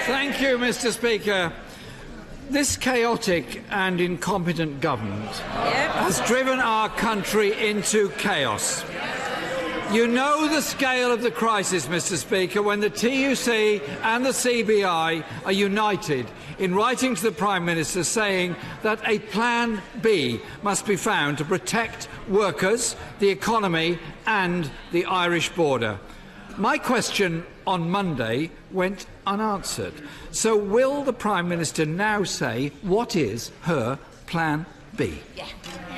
Thank you, Mr. Speaker. This chaotic and incompetent government has driven our country into chaos. You know the scale of the crisis, Mr. Speaker, when the TUC and the CBI are united in writing to the Prime Minister saying that a Plan B must be found to protect workers, the economy and the Irish border. My question on Monday went unanswered. So will the Prime Minister now say what is her Plan B? Yeah.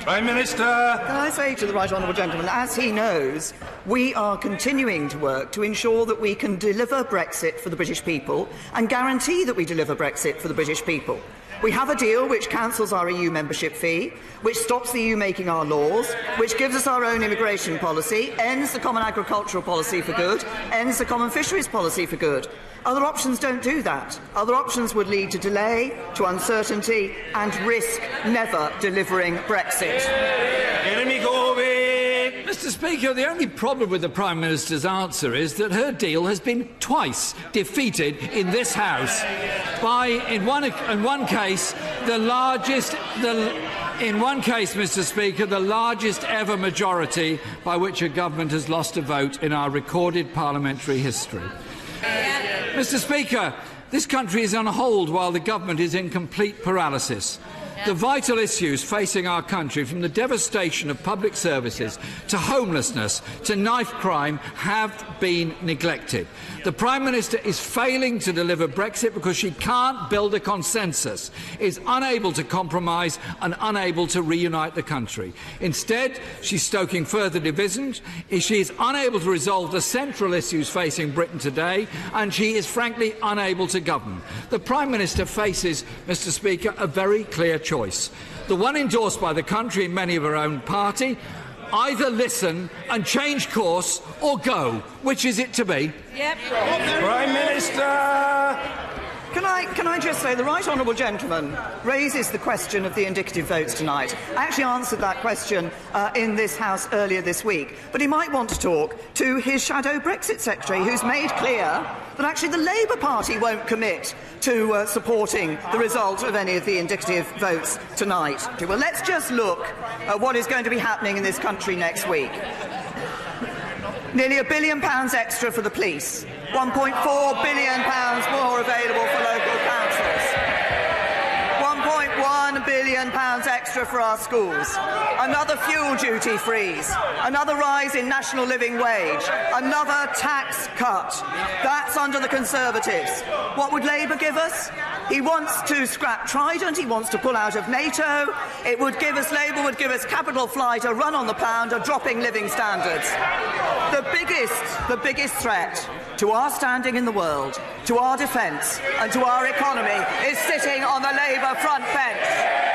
Prime Minister! Can I say to the Right Honourable Gentleman, as he knows, we are continuing to work to ensure that we can deliver Brexit for the British people and guarantee that we deliver Brexit for the British people. We have a deal which cancels our EU membership fee, which stops the EU making our laws, which gives us our own immigration policy, ends the common agricultural policy for good, ends the common fisheries policy for good. Other options don't do that. Other options would lead to delay, to uncertainty and risk never delivering Brexit. Mr. Speaker, the only problem with the Prime Minister's answer is that her deal has been twice defeated in this House by, in one case, Mr. Speaker, the largest ever majority by which a government has lost a vote in our recorded parliamentary history. Mr. Speaker, this country is on hold while the government is in complete paralysis. The vital issues facing our country, from the devastation of public services to homelessness to knife crime, have been neglected. The Prime Minister is failing to deliver Brexit because she can't build a consensus, is unable to compromise and unable to reunite the country. Instead, she's stoking further divisions, she is unable to resolve the central issues facing Britain today, and she is frankly unable to govern. The Prime Minister faces, Mr. Speaker, a very clear choice. The one endorsed by the country and many of her own party: either listen and change course or go. Which is it to be? Yep. Prime Minister! Can I just say, the Right Honourable Gentleman raises the question of the indicative votes tonight. I actually answered that question in this House earlier this week, but he might want to talk to his shadow Brexit Secretary, who's made clear that actually the Labour Party won't commit to supporting the result of any of the indicative votes tonight. Well, let's just look at what is going to be happening in this country next week. Nearly £1 billion extra for the police, £1.4 billion more available for local councils, £1.1 billion extra for our schools, another fuel duty freeze, another rise in national living wage, another tax cut. That's under the Conservatives. What would Labour give us? He wants to scrap Trident, he wants to pull out of NATO. It would give us, Labour would give us capital flight, a run on the pound, a dropping living standards. The biggest threat to our standing in the world, to our defence and to our economy is sitting on the Labour front bench.